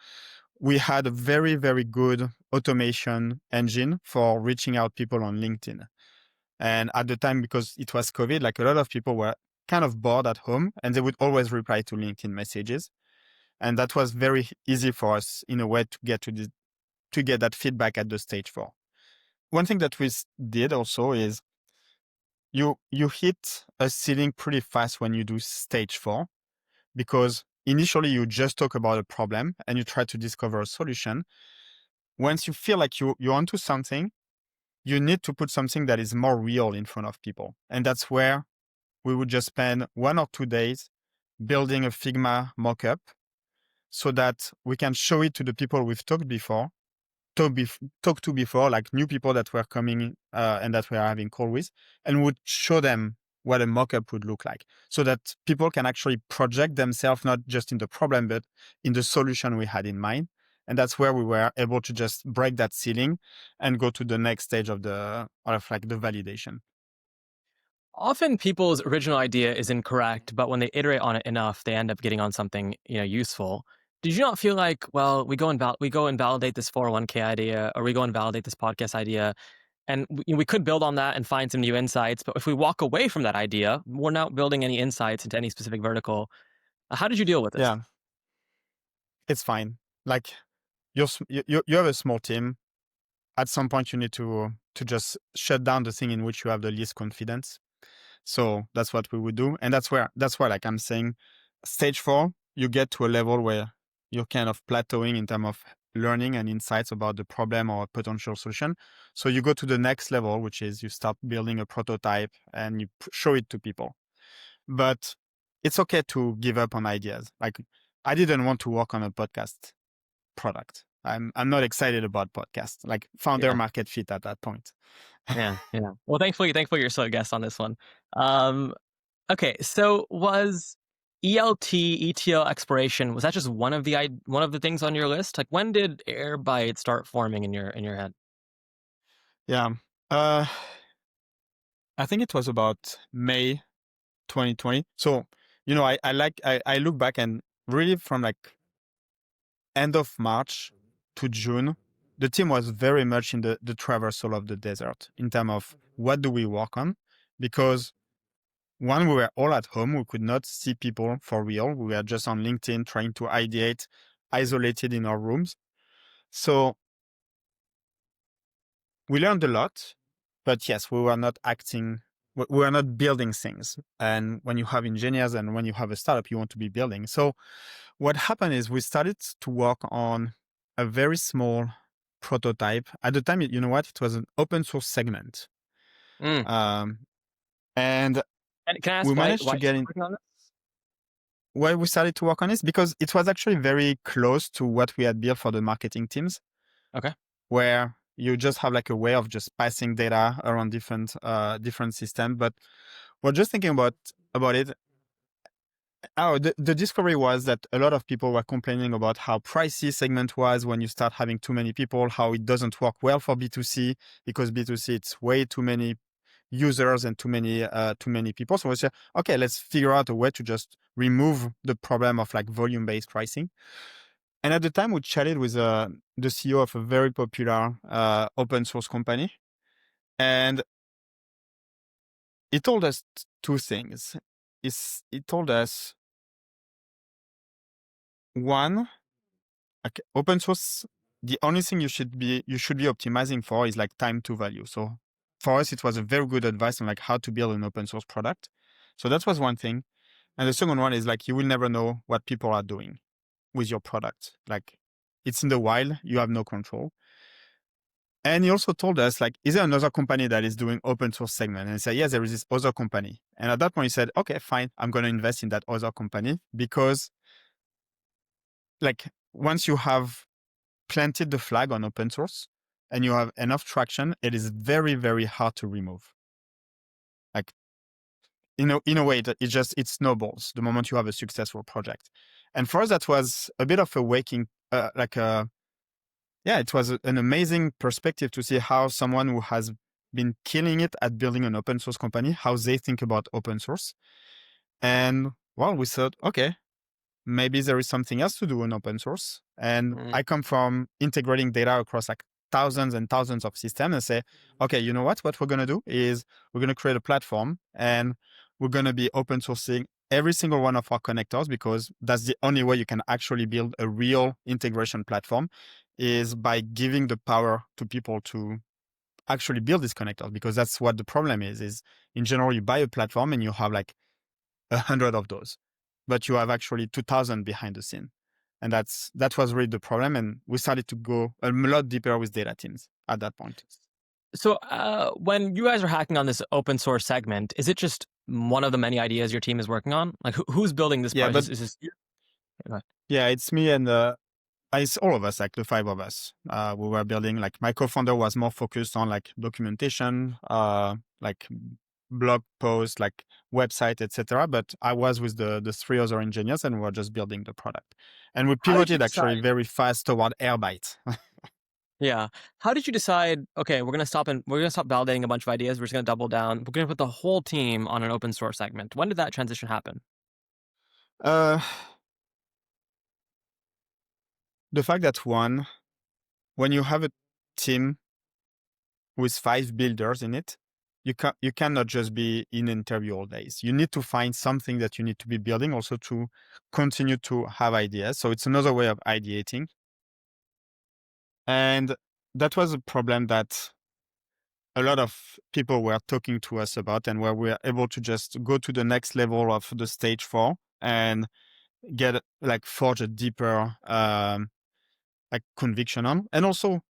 We had a very, very good automation engine for reaching out people on LinkedIn. And at the time, because it was COVID, like a lot of people were kind of bored at home and they would always reply to LinkedIn messages. And that was very easy for us in a way to get to get that feedback at the stage 4. One thing that we did also is you hit a ceiling pretty fast when you do stage 4, because initially you just talk about a problem and you try to discover a solution. Once you feel like you're onto something, you need to put something that is more real in front of people. And that's where we would just spend 1 or 2 days building a Figma mockup so that we can show it to the people we've talked to before, like new people that were coming and that we are having call with, and would show them what a mockup would look like so that people can actually project themselves, not just in the problem, but in the solution we had in mind. And that's where we were able to just break that ceiling and go to the next stage of the validation. Often people's original idea is incorrect, but when they iterate on it enough, they end up getting on something, useful. Did you not feel like, well, we go and validate this 401k idea, or we go and validate this podcast idea, and we could build on that and find some new insights, but if we walk away from that idea, we're not building any insights into any specific vertical. How did you deal with this? Yeah, it's fine. Like you have a small team. At some point, you need to just shut down the thing in which you have the least confidence. So that's what we would do. And that's why like I'm saying, stage 4, you get to a level where you're kind of plateauing in terms of learning and insights about the problem or potential solution. So you go to the next level, which is you start building a prototype and you show it to people. But it's okay to give up on ideas. Like I didn't want to work on a podcast product. I'm not excited about podcasts, like founder Yeah. market fit at that point. Yeah. Yeah. Well, thankfully you're still a guest on this one. Um, okay. So was ETO exploration, was that just one of the things on your list? Like when did Airbyte start forming in your head? Yeah. Uh, I think it was about May 2020. So, I look back and really from like end of March to June, the team was very much in the traversal of the desert in terms of what do we work on? Because one, we were all at home. We could not see people for real. We were just on LinkedIn trying to ideate, isolated in our rooms. So we learned a lot, but yes, we were not we were not building things. And when you have engineers and when you have a startup, you want to be building. So what happened is we started to work on a very small prototype. At the time, you know what? It was an open source segment. Mm. Um, and And can I we ask managed why to you get started in. working on this? Why we started to work on this? Because it was actually very close to what we had built for the marketing teams, Okay. where you just have like a way of just passing data around different systems. But we're just thinking about it. The discovery was that a lot of people were complaining about how pricey segment was when you start having too many people, how it doesn't work well for B2C because B2C it's way too many users and too many people. So we said, okay, let's figure out a way to just remove the problem of like volume-based pricing. And at the time, we chatted with the CEO of a very popular open source company, and he told us two things. He told us one, like open source, the only thing you should be optimizing for is like time to value. So for us, it was a very good advice on like how to build an open source product. So that was one thing. And the second one is like you will never know what people are doing with your product. Like it's in the wild, you have no control. And he also told us, like, is there another company that is doing open source segment? And he said, yes, there is this other company. And at that point, he said, okay, fine, I'm going to invest in that other company because, like, once you have planted the flag on open source and you have enough traction, it is very, very hard to remove. Like, in a way, it snowballs the moment you have a successful project. And for us, that was a bit of a waking, it was an amazing perspective to see how someone who has been killing it at building an open source company, how they think about open source. And well, we thought, okay, maybe there is something else to do in open source. And Mm. I come from integrating data across like thousands and thousands of systems and say, okay, you know what? What we're going to do is we're going to create a platform and we're going to be open sourcing every single one of our connectors because that's the only way you can actually build a real integration platform is by giving the power to people to actually build these connectors because that's what the problem is in general, you buy a platform and you have like 100 of those, but you have actually 2000 behind the scene. And that was really the problem. And we started to go a lot deeper with data teams at that point. So when you guys are hacking on this open source segment, is it just one of the many ideas your team is working on? Like who's building this Yeah, part? but Is this you? Go ahead. yeah, it's me and it's all of us, like the five of us. We were building, like my co-founder was more focused on like documentation, like blog posts, like website, etc. But I was with the three other engineers and we were just building the product. And we How did you pivoted actually decide? very fast toward Airbyte. Yeah. How did you decide, okay, we're gonna stop validating a bunch of ideas, we're just gonna double down. We're gonna put the whole team on an open source segment. When did that transition happen? uh, the fact that one, when you have a team with five builders in it, you cannot just be in interview all days. You need to find something that you need to be building also to continue to have ideas. So it's another way of ideating. And that was a problem that a lot of people were talking to us about and where we are able to just go to the next level of the stage 4 and get like forge a deeper like conviction on. And also,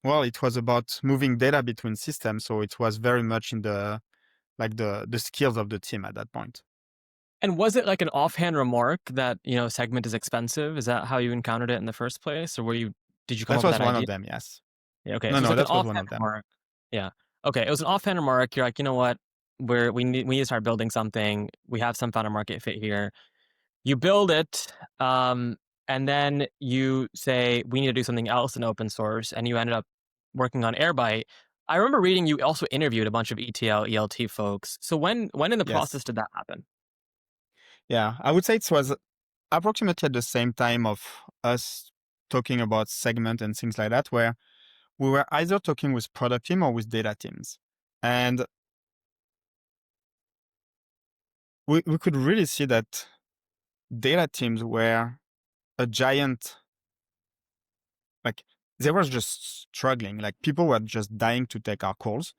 well, it was about moving data between systems. So it was very much in the skills of the team at that point. And was it like an offhand remark that, Segment is expensive? Is that how you encountered it in the first place? Or did you come That up with was that one idea? of them, yes. Yeah, okay. No, So it's no, like an that was one offhand of them. remark. Yeah. Okay. It was an offhand remark. You're like, you know what? We need to start building something. We have some founder market fit here. You build it, and then you say we need to do something else in open source, and you ended up working on Airbyte. I remember reading you also interviewed a bunch of ETL, ELT folks. So when in the Yes. process did that happen? Yeah. I would say it was approximately at the same time of us talking about segment and things like that, where we were either talking with product team or with data teams. And we could really see that data teams were a giant, like they were just struggling. Like people were just dying to take our calls.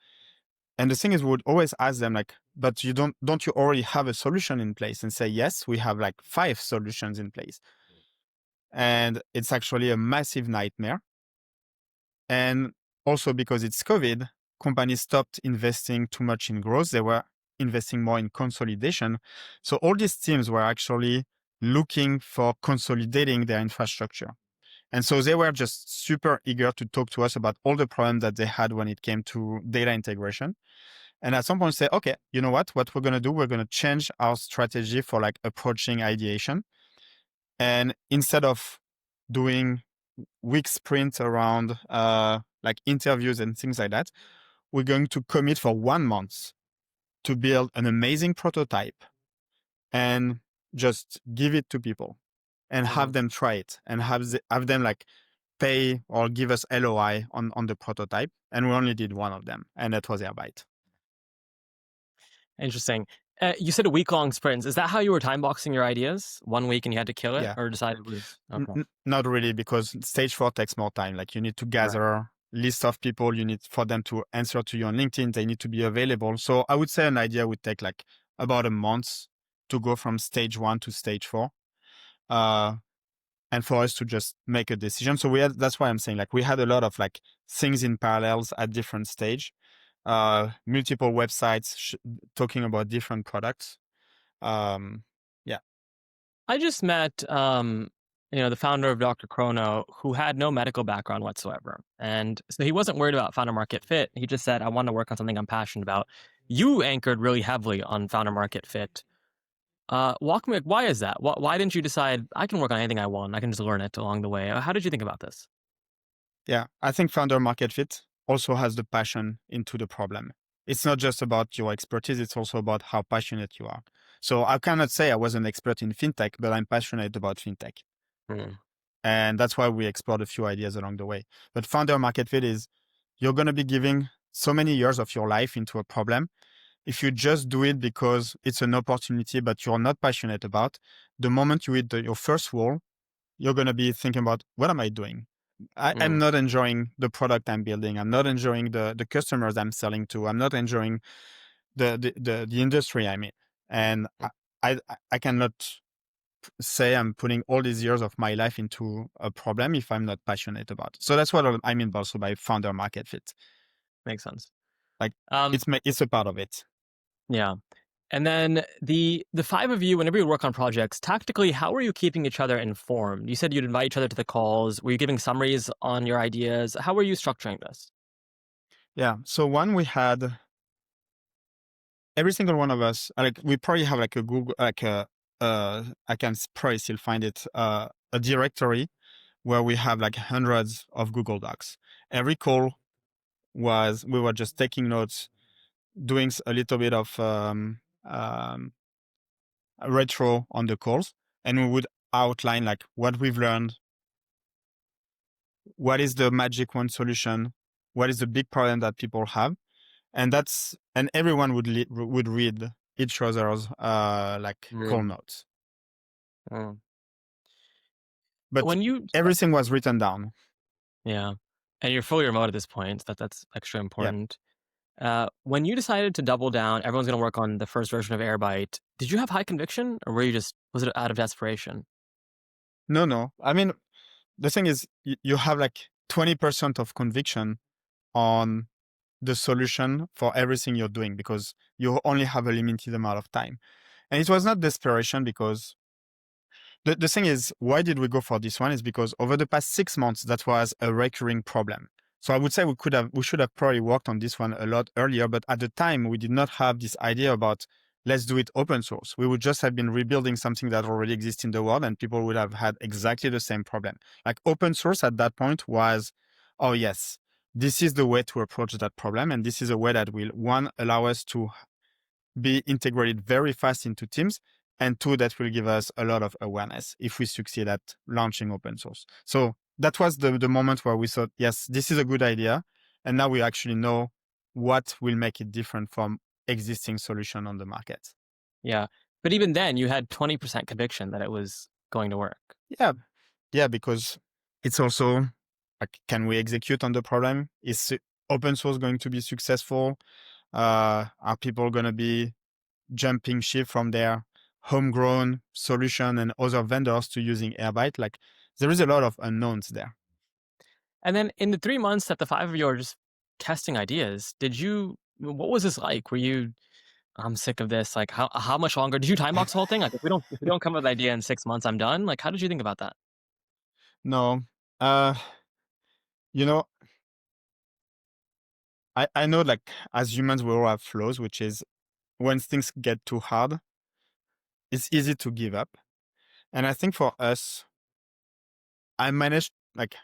And the thing is, we would always ask them like, but don't you already have a solution in place? And say, yes, we have like 5 solutions in place. And it's actually a massive nightmare. And also because it's COVID, companies stopped investing too much in growth. They were investing more in consolidation. So all these teams were actually looking for consolidating their infrastructure. And so they were just super eager to talk to us about all the problems that they had when it came to data integration. And at some point say, okay, you know what we're going to do, we're going to change our strategy for like approaching ideation. And instead of doing week sprints around like interviews and things like that, we're going to commit for 1 month to build an amazing prototype and just give it to people and have Mhm. them try it and have them like pay or give us LOI on the prototype. And we only did one of them, and that was Airbyte. Interesting. You said a week-long sprints. Is that how you were time boxing your ideas? 1 week and you had to kill it, Yeah. or decided it was okay? Not really, because stage 4 takes more time. Like you need to Right. gather list of people. You need for them to answer to you on LinkedIn. They need to be available. So I would say an idea would take like about a month to go from stage 1 to stage 4. And for us to just make a decision. So that's why I'm saying like we had a lot of like things in parallels at different stage, multiple websites talking about different products. Yeah. I just met, the founder of Dr. Chrono, who had no medical background whatsoever, and so he wasn't worried about founder market fit. He just said, "I want to work on something I'm passionate about." You anchored really heavily on founder market fit. Walk me. Why is that? Why didn't you decide I can work on anything I want? I can just learn it along the way. How did you think about this? Yeah. I think founder market fit also has the passion into the problem. It's not just about your expertise. It's also about how passionate you are. So I cannot say I was an expert in fintech, but I'm passionate about fintech. Mm. And that's why we explored a few ideas along the way. But founder market fit is you're going to be giving so many years of your life into a problem. If you just do it because it's an opportunity, but you're not passionate about, the moment you hit your first wall, you're going to be thinking about, what am I doing? I'm Mm. not enjoying the product I'm building. I'm not enjoying the customers I'm selling to. I'm not enjoying the industry I'm in. And I cannot say I'm putting all these years of my life into a problem if I'm not passionate about it. So that's what I mean also by founder market fit. Makes sense. Like Um, it's a part of it. yeah. And then the five of you, whenever you work on projects, tactically, how are you keeping each other informed? You said you'd invite each other to the calls. Were you giving summaries on your ideas? How were you structuring this? Yeah. So one, we had every single one of us, like we probably have like a Google, like I can probably still find it, a directory where we have like hundreds of Google Docs. Every call we were just taking notes, doing a little bit of retro on the calls, and we would outline like what we've learned, what is the magic wand solution, what is the big problem that people have, and everyone would read each other's like call Mm. notes, Mm. but When you, everything was written down. yeah, and you're fully remote at this point, that's extra Yeah. important. When you decided to double down, everyone's going to work on the first version of Airbyte. Did you have high conviction, or was it out of desperation? No, I mean, the thing is, you have like 20% of conviction on the solution for everything you're doing because you only have a limited amount of time. And it was not desperation because the thing is, why did we go for this one is because over the past 6 months, that was a recurring problem. So I would say we should have probably worked on this one a lot earlier, but at the time we did not have this idea about let's do it open source. We would just have been rebuilding something that already exists in the world and people would have had exactly the same problem. Like open source at that point was, oh yes, this is the way to approach that problem. And this is a way that will, one, allow us to be integrated very fast into teams, and two, that will give us a lot of awareness if we succeed at launching open source. So that was the moment where we thought, yes, this is a good idea. And now we actually know what will make it different from existing solution on the market. Yeah. But even then, you had 20% conviction that it was going to work. Yeah, because it's also like, can we execute on the problem? Is open source going to be successful? Are people going to be jumping ship from their homegrown solution and other vendors to using Airbyte? Like, there is a lot of unknowns there. And then in the 3 months that the five of you are just testing ideas, what was this like? Were you, I'm sick of this. Like, how much longer did you time box the whole thing? Like, if we don't come up with an idea in 6 months, I'm done. Like, how did you think about that? No, you know, I know like as humans, we all have flaws, which is when things get too hard, it's easy to give up. And I think for us, I managed, like,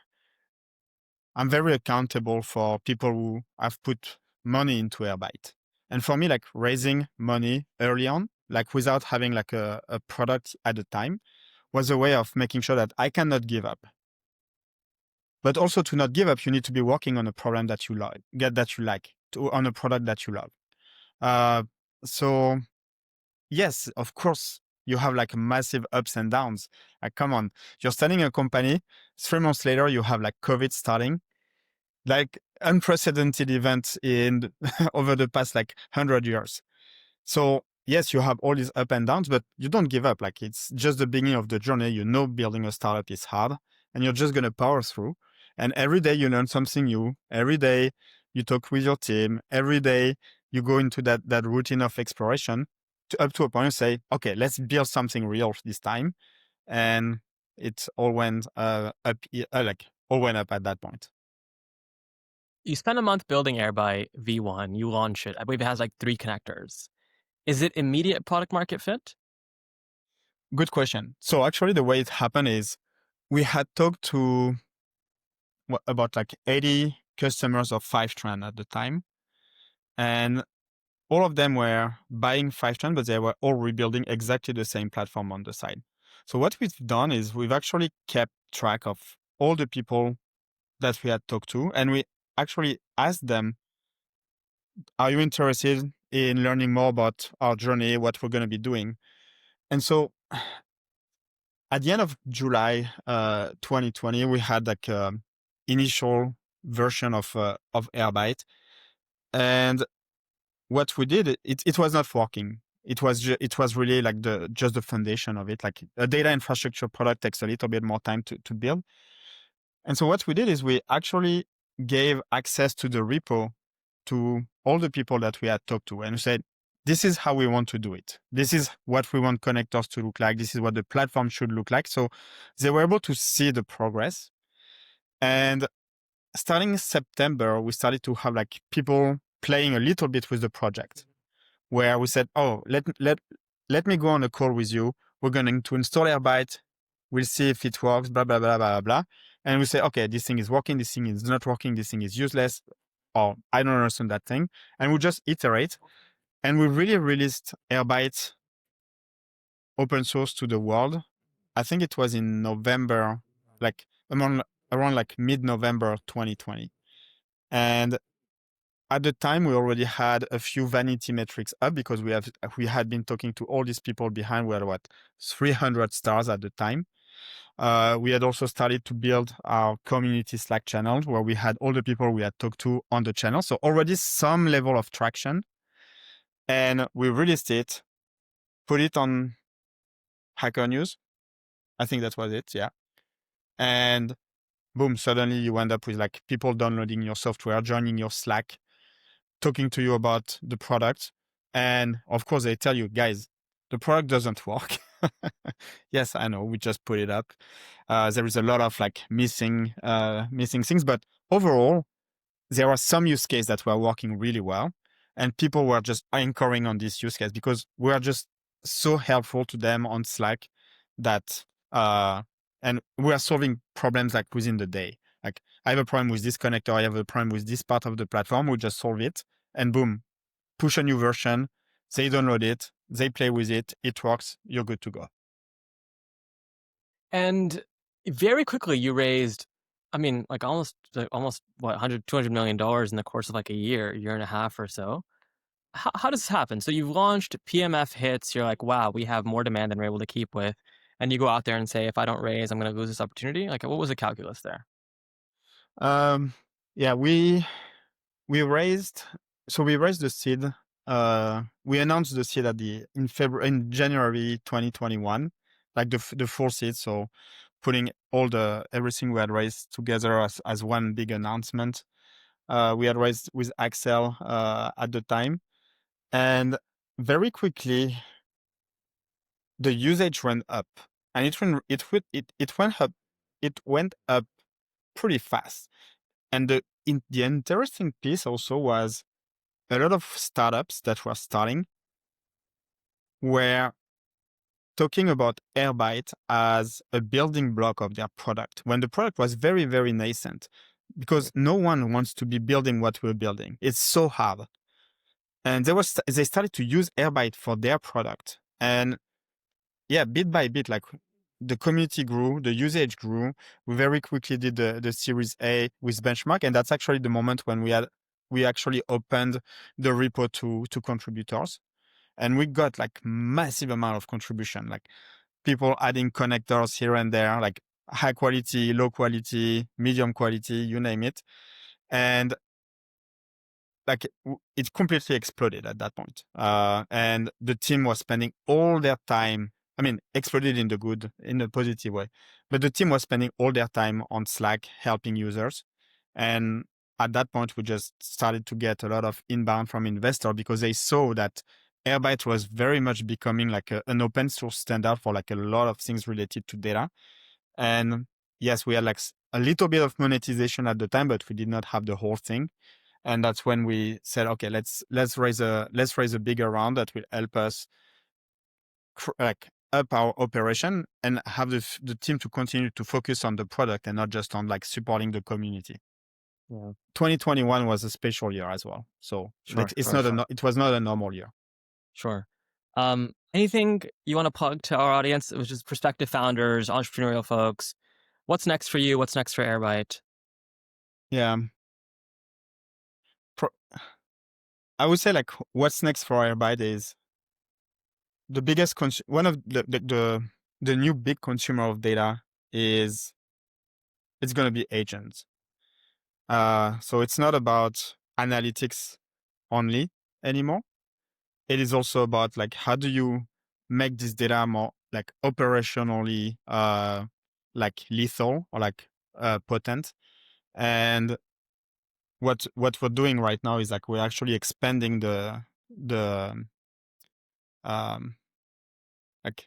I'm very accountable for people who have put money into Airbyte. And for me, like raising money early on, like without having like a product at the time, was a way of making sure that I cannot give up. But also to not give up, you need to be working on a problem that you like, on a product that you love. So yes, of course, you have like massive ups and downs. Like, come on, you're starting a company. 3 months later, you have like COVID starting, like unprecedented events in over the past like 100 years. So yes, you have all these up and downs, but you don't give up. Like, it's just the beginning of the journey. You know, building a startup is hard and you're just going to power through. And every day you learn something new. Every day you talk with your team. Every day you go into that routine of exploration up to a point you say, okay, let's build something real this time. And it all went up, all went up at that point. You spent a month building Airbyte V1. You launch it. I believe it has like 3 connectors. Is it immediate product market fit? Good question. So actually the way it happened is we had talked to about like 80 customers of Fivetran at the time. And all of them were buying Fivetran, but they were all rebuilding exactly the same platform on the side. So what we've done is we've actually kept track of all the people that we had talked to. And we actually asked them, are you interested in learning more about our journey, what we're going to be doing? And so at the end of July 2020, we had like initial version of Airbyte. And what we did, it was not working. It was really like just the foundation of it. Like a data infrastructure product takes a little bit more time to build. And so what we did is we actually gave access to the repo to all the people that we had talked to, and we said, this is how we want to do it. This is what we want connectors to look like. This is what the platform should look like. So they were able to see the progress. And starting in September, we started to have like people playing a little bit with the project, where we said, oh, let me go on a call with you. We're going to install Airbyte. We'll see if it works, blah, blah, blah, blah, blah. And we say, okay, this thing is working. This thing is not working. This thing is useless. Or I don't understand that thing. And we just iterate. And we really released Airbyte open source to the world. I think it was in November, like around like mid-November 2020. And at the time, we already had a few vanity metrics up because we had been talking to all these people behind. We had 300 stars at the time. We had also started to build our community Slack channel where we had all the people we had talked to on the channel. So already some level of traction. And we released it, put it on Hacker News. I think that was it, yeah. And boom, suddenly you end up with like people downloading your software, joining your Slack, talking to you about the product. And of course, they tell you, guys, the product doesn't work. Yes, I know. We just put it up. There is a lot of like missing things, but overall, there are some use cases that were working really well, and people were just anchoring on this use case because we are just so helpful to them on Slack that, and we are solving problems like within the day. Like, I have a problem with this connector, I have a problem with this part of the platform, we just solve it, and boom, push a new version, they download it, they play with it, it works, you're good to go. And very quickly you raised, I mean, like almost what, 100, $200 million in the course of like a year and a half or so. How does this happen? So you've launched, PMF hits, you're like, wow, we have more demand than we're able to keep with. And you go out there and say, if I don't raise, I'm going to lose this opportunity. Like, what was the calculus there? Um, yeah, we raised, so we raised the seed. We announced the seed in January 2021, like the full seed. So putting everything we had raised together as one big announcement. We had raised with Axel at the time, and very quickly the usage went up, and it went up pretty fast. And the interesting piece also was a lot of startups that were starting were talking about Airbyte as a building block of their product when the product was very, very nascent, because no one wants to be building what we're building. It's so hard. And they started to use Airbyte for their product. And yeah, bit by bit, like the community grew, the usage grew. We very quickly did the Series A with Benchmark. And that's actually the moment when we actually opened the repo to contributors. And we got like massive amount of contribution, like people adding connectors here and there, like high quality, low quality, medium quality, you name it. And like it completely exploded at that point. And the team was spending all their time, I mean, exploded in the positive way, but the team was spending all their time on Slack helping users. And at that point, we just started to get a lot of inbound from investors because they saw that Airbyte was very much becoming like an open source standard for like a lot of things related to data. And yes, we had like a little bit of monetization at the time, but we did not have the whole thing. And that's when we said, okay, let's raise a bigger round that will help us like up our operation and have the team to continue to focus on the product and not just on like supporting the community. Yeah. 2021 was a special year as well. So Sure, it's sure, not sure. it was not a normal year. Sure. Anything you want to plug to our audience, which is prospective founders, entrepreneurial folks? What's next for you? What's next for Airbyte? Yeah. I would say like what's next for Airbyte is the biggest one of the new big consumer of data is it's going to be agents. So it's not about analytics only anymore. It is also about like how do you make this data more like operationally like lethal or like potent. And what we're doing right now is like we're actually expanding the um like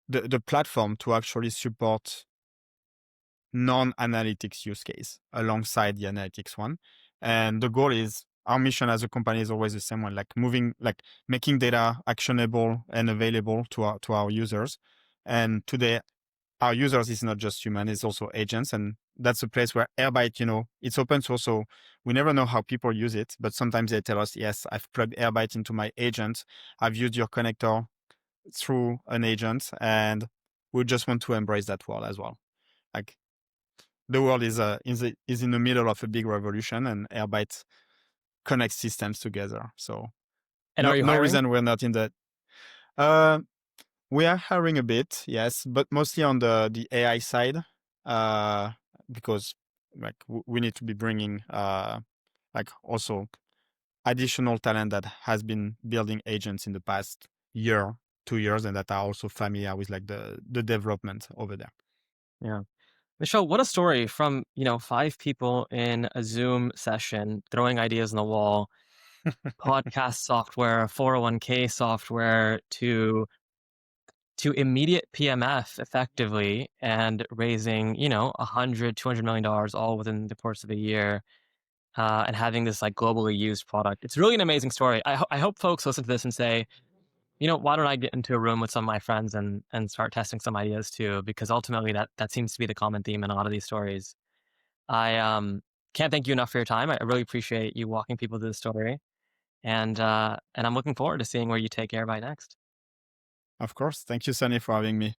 the platform to actually support non-analytics use case alongside the analytics one. And the goal is our mission as a company is always the same one, like making data actionable and available to our users. And today our users is not just human, it's also agents. And that's a place where Airbyte, it's open source. So we never know how people use it, but sometimes they tell us, yes, I've plugged Airbyte into my agent. I've used your connector through an agent, and we just want to embrace that world as well. Like the world is in the middle of a big revolution, and Airbyte connects systems together. So And are you no hiring? reason we're not in that. Uh, we are hiring a bit, yes, but mostly on the AI side, because like we need to be bringing like also additional talent that has been building agents in the past year, 2 years, and that are also familiar with like the development over there. Yeah. Michelle, what a story from, five people in a Zoom session throwing ideas on the wall, podcast software, 401k software to immediate PMF effectively and raising, 100, $200 million all within the course of a year, and having this like globally used product. It's really an amazing story. I hope folks listen to this and say, why don't I get into a room with some of my friends and start testing some ideas too? Because ultimately that seems to be the common theme in a lot of these stories. I can't thank you enough for your time. I really appreciate you walking people through the story, and I'm looking forward to seeing where you take Airbyte next. Of course. Thank you, Sunny, for having me.